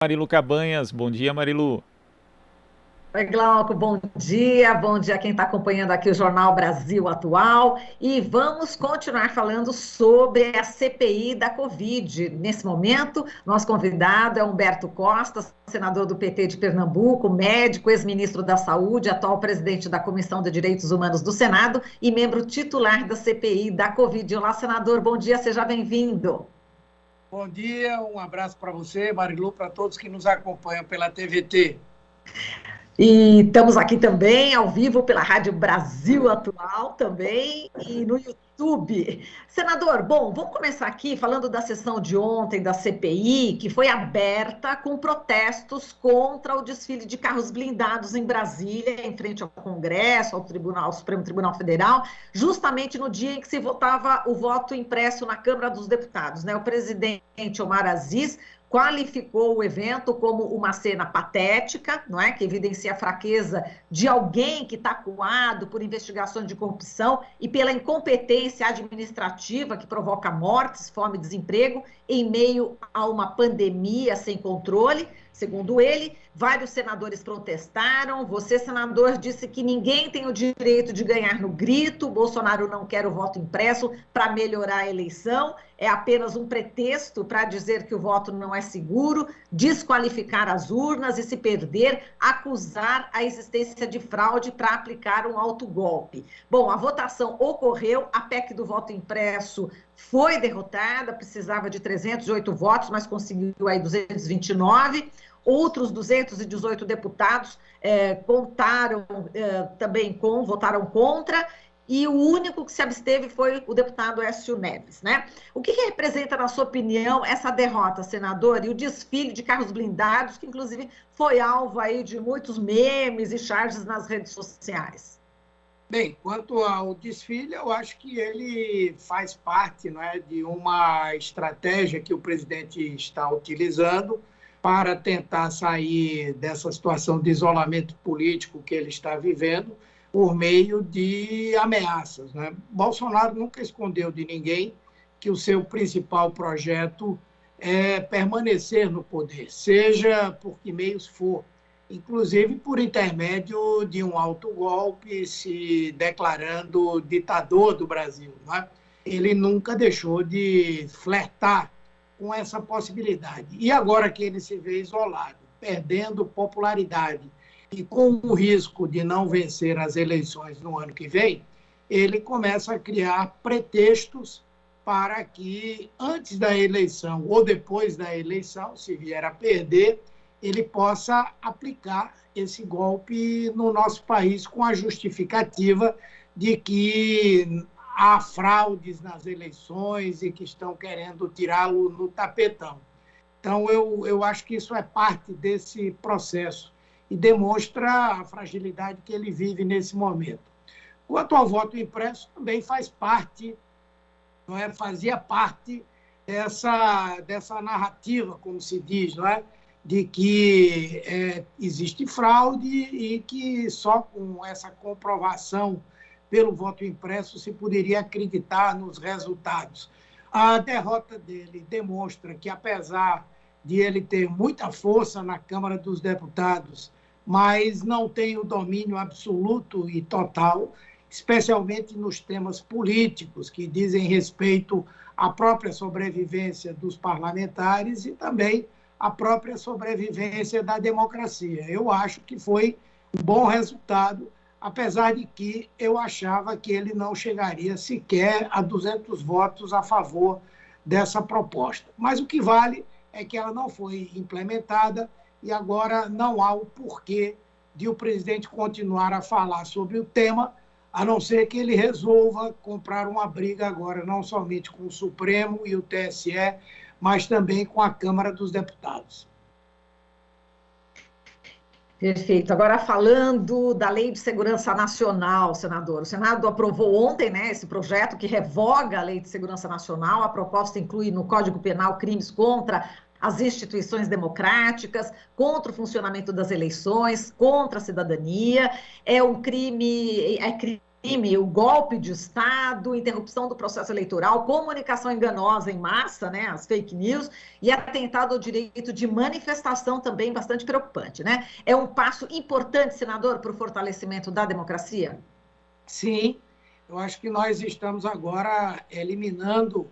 Marilu Cabanhas. Bom dia, Marilu. Oi, Glauco, bom dia a quem está acompanhando aqui o Jornal Brasil Atual. E vamos continuar falando sobre a CPI da Covid. Nesse momento, nosso convidado é Humberto Costa, senador do PT de Pernambuco, médico, ex-ministro da Saúde, atual presidente da Comissão de Direitos Humanos do Senado e membro titular da CPI da Covid. Olá, senador, bom dia, seja bem-vindo. Bom dia, um abraço para você, Marilu, para todos que nos acompanham pela TVT. E estamos aqui também, ao vivo, pela Rádio Brasil Atual também, e no YouTube. Senador, bom, vamos começar aqui falando da sessão de ontem da CPI, que foi aberta com protestos contra o desfile de carros blindados em Brasília, em frente ao Congresso, ao Tribunal, ao Supremo Tribunal Federal, justamente no dia em que se votava o voto impresso na Câmara dos Deputados, né? O presidente Omar Aziz qualificou o evento como uma cena patética, não é? Que evidencia a fraqueza de alguém que está acuado por investigações de corrupção e pela incompetência administrativa que provoca mortes, fome e desemprego em meio a uma pandemia sem controle. Segundo ele, vários senadores protestaram. Você, senador, disse que ninguém tem o direito de ganhar no grito. Bolsonaro não quer o voto impresso para melhorar a eleição. É apenas um pretexto para dizer que o voto não é seguro, desqualificar as urnas e, se perder, acusar a existência de fraude para aplicar um autogolpe. Bom, a votação ocorreu, a PEC do voto impresso foi derrotada, precisava de 308 votos, mas conseguiu aí 229. Outros 218 deputados votaram contra, e o único que se absteve foi o deputado Écio Neves, né? O que representa, na sua opinião, essa derrota, senador, e o desfile de carros blindados, que inclusive foi alvo aí de muitos memes e charges nas redes sociais? Bem, quanto ao desfile, eu acho que ele faz parte, não é, de uma estratégia que o presidente está utilizando para tentar sair dessa situação de isolamento político que ele está vivendo por meio de ameaças, né? Bolsonaro nunca escondeu de ninguém que o seu principal projeto é permanecer no poder, seja por que meios for, inclusive por intermédio de um autogolpe, se declarando ditador do Brasil, não é? Ele nunca deixou de flertar com essa possibilidade. E agora que ele se vê isolado, perdendo popularidade e com o risco de não vencer as eleições no ano que vem, ele começa a criar pretextos para que, antes da eleição ou depois da eleição, se vier a perder, ele possa aplicar esse golpe no nosso país com a justificativa de que há fraudes nas eleições e que estão querendo tirá-lo no tapetão. Então, eu acho que isso é parte desse processo e demonstra a fragilidade que ele vive nesse momento. Quanto ao voto impresso, também faz parte, não é? Fazia parte dessa narrativa, como se diz, não é? De que existe fraude e que só com essa comprovação pelo voto impresso se poderia acreditar nos resultados. A derrota dele demonstra que, apesar de ele ter muita força na Câmara dos Deputados, mas não tem o domínio absoluto e total, especialmente nos temas políticos que dizem respeito à própria sobrevivência dos parlamentares e também à própria sobrevivência da democracia. Eu acho que foi um bom resultado, apesar de que eu achava que ele não chegaria sequer a 200 votos a favor dessa proposta. Mas o que vale é que ela não foi implementada e agora não há o porquê de o presidente continuar a falar sobre o tema, a não ser que ele resolva comprar uma briga agora, não somente com o Supremo e o TSE, mas também com a Câmara dos Deputados. Perfeito. Agora, falando da Lei de Segurança Nacional, senador, o Senado aprovou ontem, né, esse projeto que revoga a Lei de Segurança Nacional. A proposta inclui no Código Penal crimes contra as instituições democráticas, contra o funcionamento das eleições, contra a cidadania. É um crime, o golpe de Estado, interrupção do processo eleitoral, comunicação enganosa em massa, né, as fake news, e atentado ao direito de manifestação também bastante preocupante, né? É um passo importante, senador, para o fortalecimento da democracia? Sim, eu acho que nós estamos agora eliminando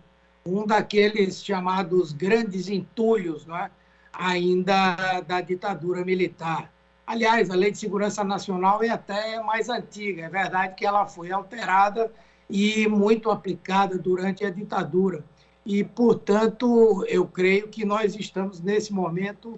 um daqueles chamados grandes entulhos, não é? Ainda da ditadura militar. Aliás, a Lei de Segurança Nacional é até mais antiga, é verdade que ela foi alterada e muito aplicada durante a ditadura. E, portanto, eu creio que nós estamos, nesse momento,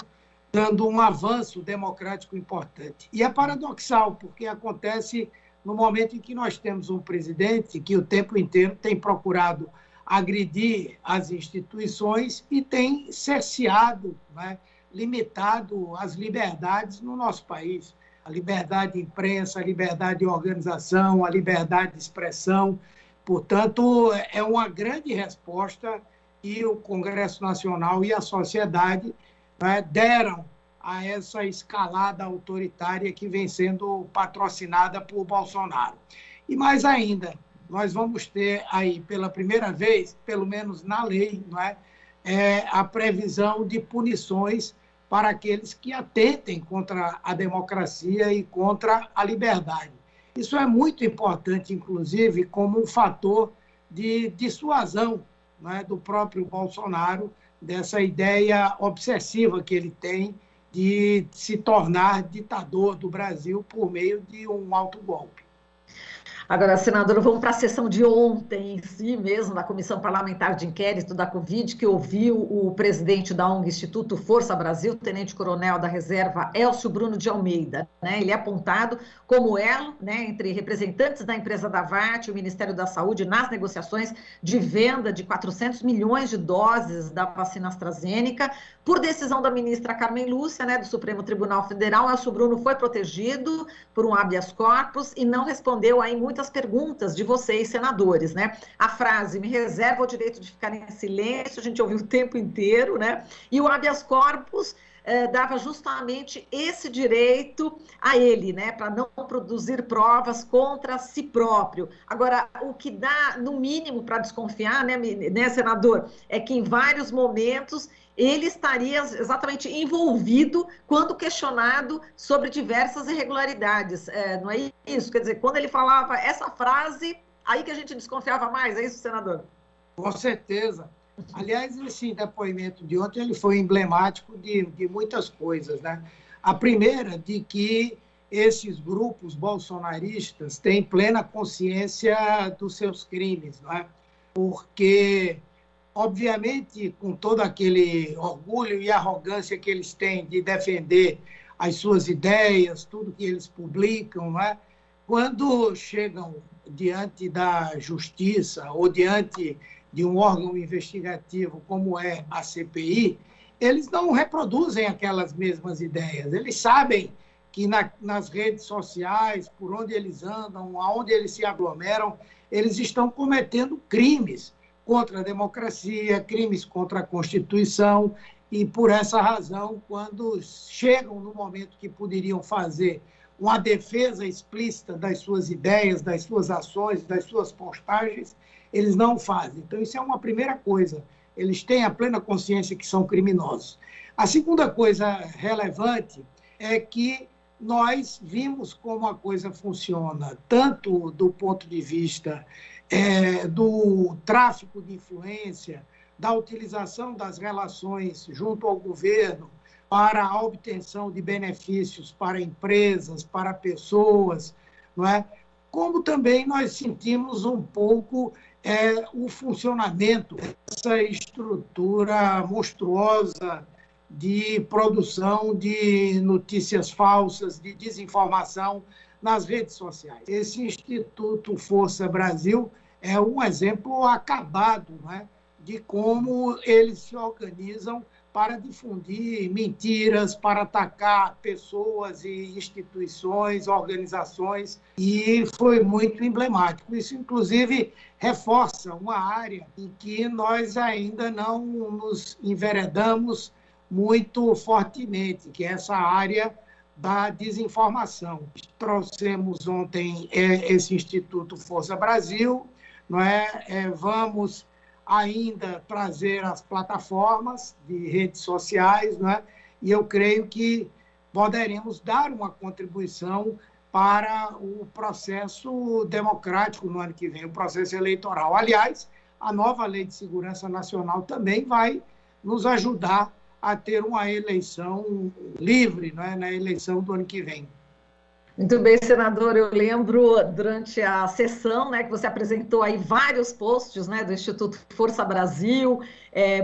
dando um avanço democrático importante. E é paradoxal, porque acontece no momento em que nós temos um presidente que o tempo inteiro tem procurado agredir as instituições e tem cerceado, né, limitado as liberdades no nosso país. A liberdade de imprensa, a liberdade de organização, a liberdade de expressão. Portanto, é uma grande resposta que o Congresso Nacional e a sociedade, né, deram a essa escalada autoritária que vem sendo patrocinada por Bolsonaro. E mais ainda, nós vamos ter aí, pela primeira vez, pelo menos na lei, não é, a previsão de punições para aqueles que atentem contra a democracia e contra a liberdade. Isso é muito importante, inclusive, como um fator de dissuasão, não é, do próprio Bolsonaro, dessa ideia obsessiva que ele tem de se tornar ditador do Brasil por meio de um autogolpe. Agora, senadora, vamos para a sessão de ontem em si mesmo, da Comissão Parlamentar de Inquérito da Covid, que ouviu o presidente da ONG Instituto Força Brasil, tenente-coronel da reserva Elcio Bruno de Almeida, né? Ele é apontado como elo, né, entre representantes da empresa Davat e o Ministério da Saúde nas negociações de venda de 400 milhões de doses da vacina AstraZeneca. Por decisão da ministra Carmen Lúcia, né, do Supremo Tribunal Federal, Elcio Bruno foi protegido por um habeas corpus e não respondeu aí muitas perguntas de vocês, senadores, né? A frase, me reserva o direito de ficar em silêncio, a gente ouviu o tempo inteiro, né? E o habeas corpus dava justamente esse direito a ele, né? Para não produzir provas contra si próprio. Agora, o que dá, no mínimo, para desconfiar, né, senador, é que em vários momentos ele estaria exatamente envolvido quando questionado sobre diversas irregularidades. Não é isso? Quer dizer, quando ele falava essa frase, aí que a gente desconfiava mais, é isso, senador? Com certeza. Aliás, esse depoimento de ontem ele foi emblemático de muitas coisas, né? A primeira, de que esses grupos bolsonaristas têm plena consciência dos seus crimes, não é? Porque obviamente, com todo aquele orgulho e arrogância que eles têm de defender as suas ideias, tudo que eles publicam, não é? Quando chegam diante da justiça ou diante de um órgão investigativo como é a CPI, eles não reproduzem aquelas mesmas ideias. Eles sabem que nas redes sociais, por onde eles andam, aonde eles se aglomeram, eles estão cometendo crimes contra a democracia, crimes contra a Constituição, e por essa razão, quando chegam no momento que poderiam fazer uma defesa explícita das suas ideias, das suas ações, das suas postagens, eles não fazem. Então, isso é uma primeira coisa. Eles têm a plena consciência que são criminosos. A segunda coisa relevante é que nós vimos como a coisa funciona, tanto do ponto de vista do tráfico de influência, da utilização das relações junto ao governo para a obtenção de benefícios para empresas, para pessoas, não é? Como também nós sentimos um pouco o funcionamento dessa estrutura monstruosa de produção de notícias falsas, de desinformação nas redes sociais. Esse Instituto Força Brasil é um exemplo acabado, né, de como eles se organizam para difundir mentiras, para atacar pessoas e instituições, organizações, e foi muito emblemático. Isso, inclusive, reforça uma área em que nós ainda não nos enveredamos muito fortemente, que é essa área da desinformação. Trouxemos ontem esse Instituto Força Brasil, não é? Vamos ainda trazer as plataformas de redes sociais, não é? E eu creio que poderemos dar uma contribuição para o processo democrático no ano que vem, o processo eleitoral. Aliás, a nova Lei de Segurança Nacional também vai nos ajudar a ter uma eleição livre, não é? Na eleição do ano que vem. Muito bem, senador. Eu lembro durante a sessão, né, que você apresentou aí vários posts, né, do Instituto Força Brasil,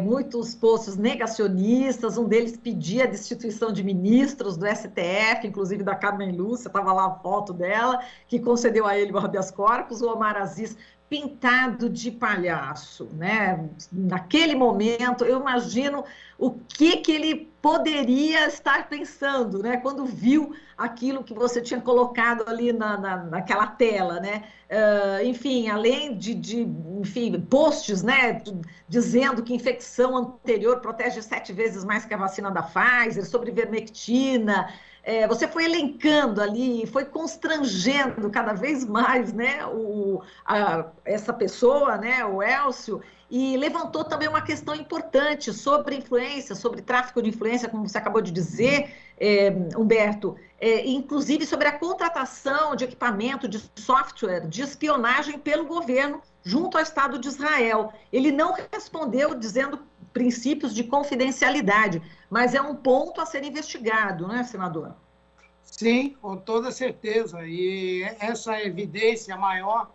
muitos posts negacionistas. Um deles pedia a destituição de ministros do STF, inclusive da Carmen Lúcia, estava lá a foto dela, que concedeu a ele o habeas corpus. O Omar Aziz pintado de palhaço, né? Naquele momento, eu imagino o que ele poderia estar pensando, né? Quando viu aquilo que você tinha colocado ali naquela tela, né? Enfim, além de posts, né? Dizendo que infecção anterior protege 7 vezes mais que a vacina da Pfizer, sobre ivermectina. Você foi elencando ali, foi constrangendo cada vez mais, né, essa pessoa, né, o Élcio, e levantou também uma questão importante sobre influência, sobre tráfico de influência, como você acabou de dizer, Humberto, inclusive sobre a contratação de equipamento, de software, de espionagem pelo governo junto ao Estado de Israel. Ele não respondeu dizendo princípios de confidencialidade, mas é um ponto a ser investigado, não é, senador? Sim, com toda certeza. E essa evidência maior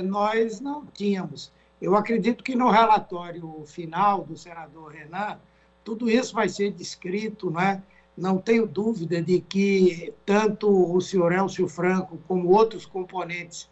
nós não tínhamos. Eu acredito que no relatório final do senador Renan, tudo isso vai ser descrito, né? Não tenho dúvida de que tanto o senhor Élcio Franco como outros componentes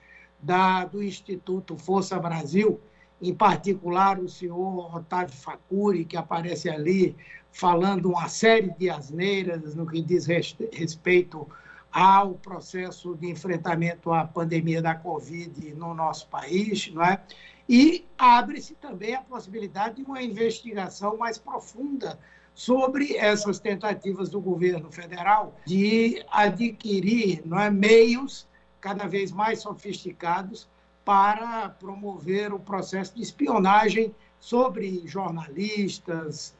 do Instituto Força Brasil, em particular o senhor Otávio Facuri, que aparece ali falando uma série de asneiras no que diz respeito ao processo de enfrentamento à pandemia da Covid no nosso país, não é? E abre-se também a possibilidade de uma investigação mais profunda sobre essas tentativas do governo federal de adquirir, não é, meios cada vez mais sofisticados para promover o processo de espionagem sobre jornalistas,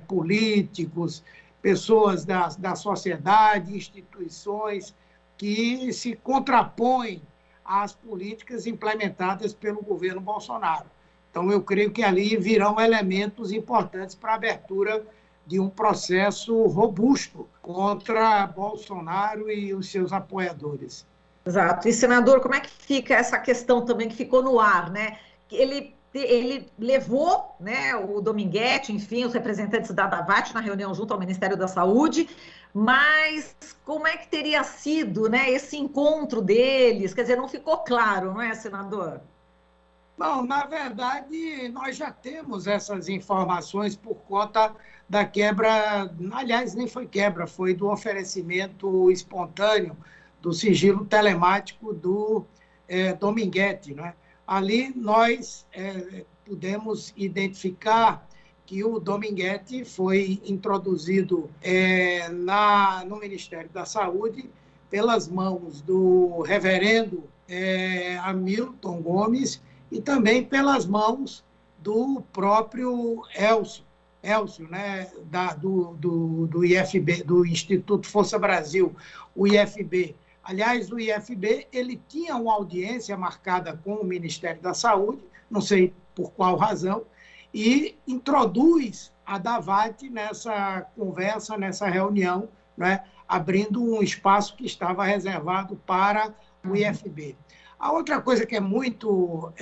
políticos, pessoas da sociedade, instituições que se contrapõem às políticas implementadas pelo governo Bolsonaro. Então, eu creio que ali virão elementos importantes para a abertura de um processo robusto contra Bolsonaro e os seus apoiadores. Exato. E, senador, como é que fica essa questão também que ficou no ar, né? Ele levou, né, o Dominguete, enfim, os representantes da Davat na reunião junto ao Ministério da Saúde, mas como é que teria sido, né, esse encontro deles? Quer dizer, não ficou claro, não é, senador? Bom, na verdade, nós já temos essas informações por conta da quebra, aliás, nem foi quebra, foi do oferecimento espontâneo do sigilo telemático do Dominguete, né? Ali nós pudemos identificar que o Dominguete foi introduzido no Ministério da Saúde pelas mãos do reverendo Hamilton Gomes e também pelas mãos do próprio Élcio, né, do IFB, do Instituto Força Brasil, o IFB. Aliás, o IFB ele tinha uma audiência marcada com o Ministério da Saúde, não sei por qual razão, e introduz a Davat nessa conversa, nessa reunião, né, abrindo um espaço que estava reservado para o IFB. A outra coisa que é muito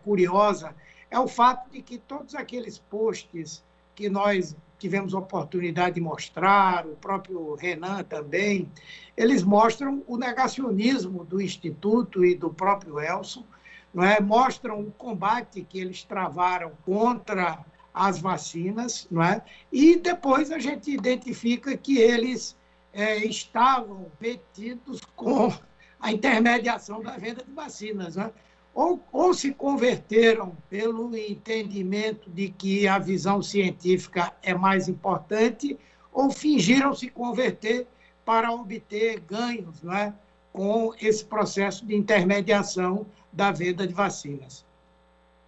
curiosa é o fato de que todos aqueles posts que nós tivemos oportunidade de mostrar, o próprio Renan também, eles mostram o negacionismo do Instituto e do próprio Élcio, não é? Mostram o combate que eles travaram contra as vacinas, não é? E depois a gente identifica que eles estavam metidos com a intermediação da venda de vacinas, né? Ou se converteram pelo entendimento de que a visão científica é mais importante, ou fingiram se converter para obter ganhos, não é, com esse processo de intermediação da venda de vacinas.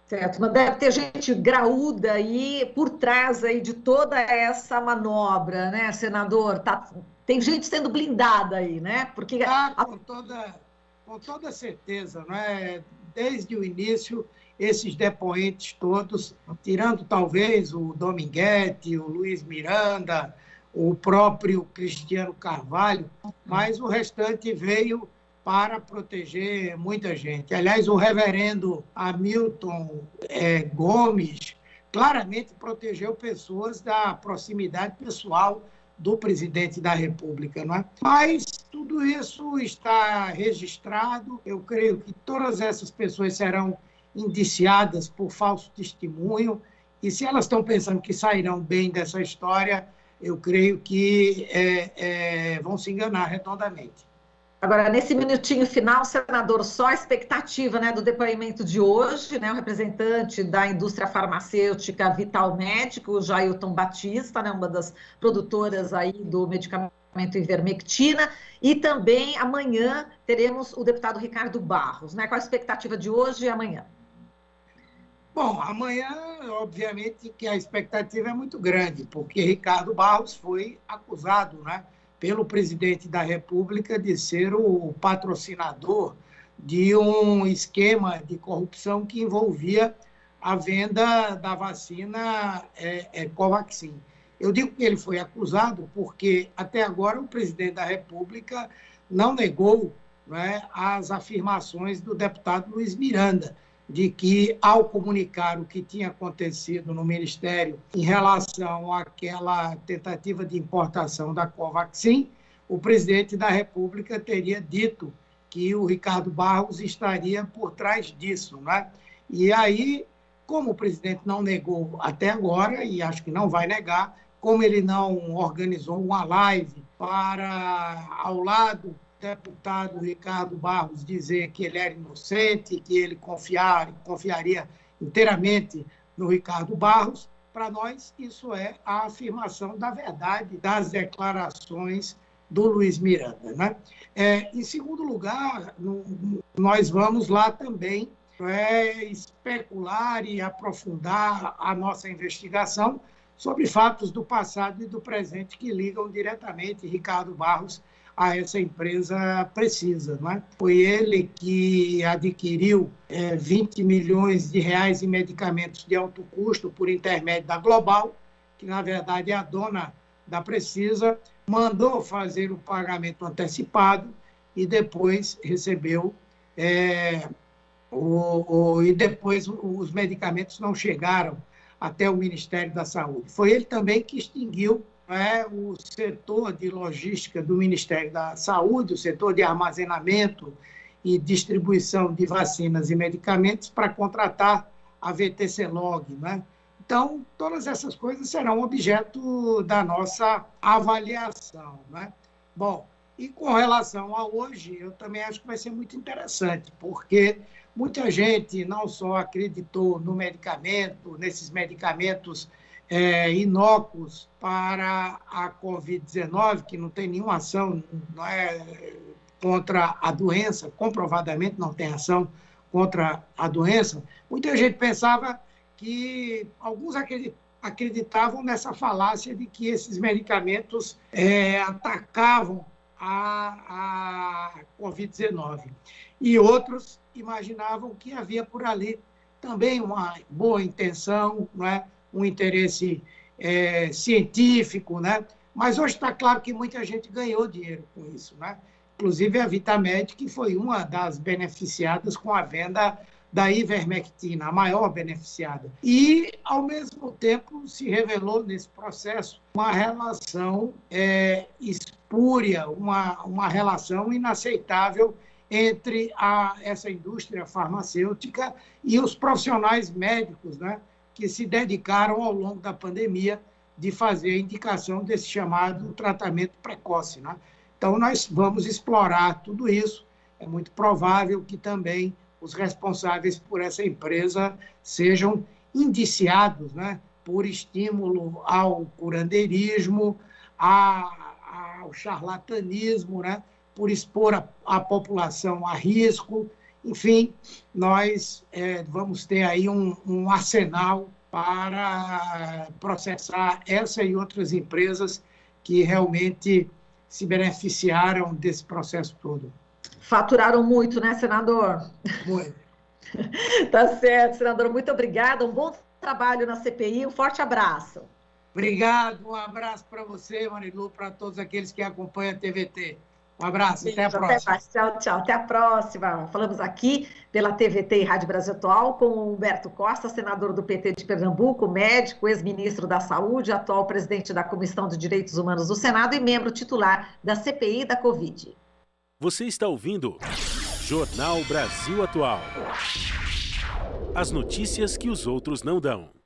Certo, mas deve ter gente graúda aí por trás aí de toda essa manobra, né, senador? Tem gente sendo blindada aí, né? Porque Com toda certeza, não é? Desde o início, esses depoentes todos, tirando talvez o Dominguete, o Luiz Miranda, o próprio Cristiano Carvalho, mas o restante veio para proteger muita gente. Aliás, o reverendo Hamilton Gomes claramente protegeu pessoas da proximidade pessoal do presidente da República, não é? Mas tudo isso está registrado. Eu creio que todas essas pessoas serão indiciadas por falso testemunho, e se elas estão pensando que sairão bem dessa história, eu creio que vão se enganar redondamente. Agora, nesse minutinho final, senador, só a expectativa, né, do depoimento de hoje, né, o representante da indústria farmacêutica Vital Médico, o Jailton Batista, né, uma das produtoras aí do medicamento ivermectina, e também amanhã teremos o deputado Ricardo Barros, né? Qual a expectativa de hoje e amanhã? Bom, amanhã, obviamente, que a expectativa é muito grande, porque Ricardo Barros foi acusado, né, pelo presidente da República de ser o patrocinador de um esquema de corrupção que envolvia a venda da vacina Covaxin. Eu digo que ele foi acusado porque, até agora, o presidente da República não negou, né, as afirmações do deputado Luiz Miranda, de que, ao comunicar o que tinha acontecido no Ministério em relação àquela tentativa de importação da Covaxin, o presidente da República teria dito que o Ricardo Barros estaria por trás disso, né? E aí, como o presidente não negou até agora, e acho que não vai negar, como ele não organizou uma live para, ao lado deputado Ricardo Barros dizer que ele era inocente, que ele confiaria inteiramente no Ricardo Barros, para nós isso é a afirmação da verdade das declarações do Luiz Miranda, né? Em segundo lugar, nós vamos lá também especular e aprofundar a nossa investigação sobre fatos do passado e do presente que ligam diretamente Ricardo Barros a essa empresa Precisa, não é? Foi ele que adquiriu 20 milhões de reais em medicamentos de alto custo por intermédio da Global, que na verdade é a dona da Precisa, mandou fazer o pagamento antecipado e depois recebeu e depois os medicamentos não chegaram até o Ministério da Saúde. Foi ele também que extinguiu o setor de logística do Ministério da Saúde, o setor de armazenamento e distribuição de vacinas e medicamentos para contratar a VTC-Log, né? Então, todas essas coisas serão objeto da nossa avaliação, né? Bom, e com relação a hoje, eu também acho que vai ser muito interessante, porque muita gente não só acreditou no medicamento, nesses medicamentos inócuos para a Covid-19, que não tem nenhuma ação contra a doença, comprovadamente não tem ação contra a doença. Muita gente pensava que, alguns acreditavam nessa falácia de que esses medicamentos atacavam a Covid-19. E outros imaginavam que havia por ali também uma boa intenção, não é? Um interesse científico, né? Mas hoje está claro que muita gente ganhou dinheiro com isso, né? Inclusive a Vitamed, que foi uma das beneficiadas com a venda da ivermectina, a maior beneficiada. E, ao mesmo tempo, se revelou nesse processo uma relação espúria, uma relação inaceitável entre essa indústria farmacêutica e os profissionais médicos, né, que se dedicaram ao longo da pandemia de fazer a indicação desse chamado tratamento precoce, né? Então, nós vamos explorar tudo isso. É muito provável que também os responsáveis por essa empresa sejam indiciados, né, por estímulo ao curandeirismo, ao ao charlatanismo, né? Por expor a população a risco. Enfim, nós vamos ter aí um arsenal para processar essa e outras empresas que realmente se beneficiaram desse processo todo. Faturaram muito, né, senador? Muito. Tá certo, senador. Muito obrigada. Um bom trabalho na CPI. Um forte abraço. Obrigado. Um abraço para você, Marilu, para todos aqueles que acompanham a TVT. Um abraço. Até a próxima. Até mais. Tchau, tchau. Até a próxima. Falamos aqui pela TVT e Rádio Brasil Atual com o Humberto Costa, senador do PT de Pernambuco, médico, ex-ministro da Saúde, atual presidente da Comissão de Direitos Humanos do Senado e membro titular da CPI da Covid. Você está ouvindo Jornal Brasil Atual. As notícias que os outros não dão.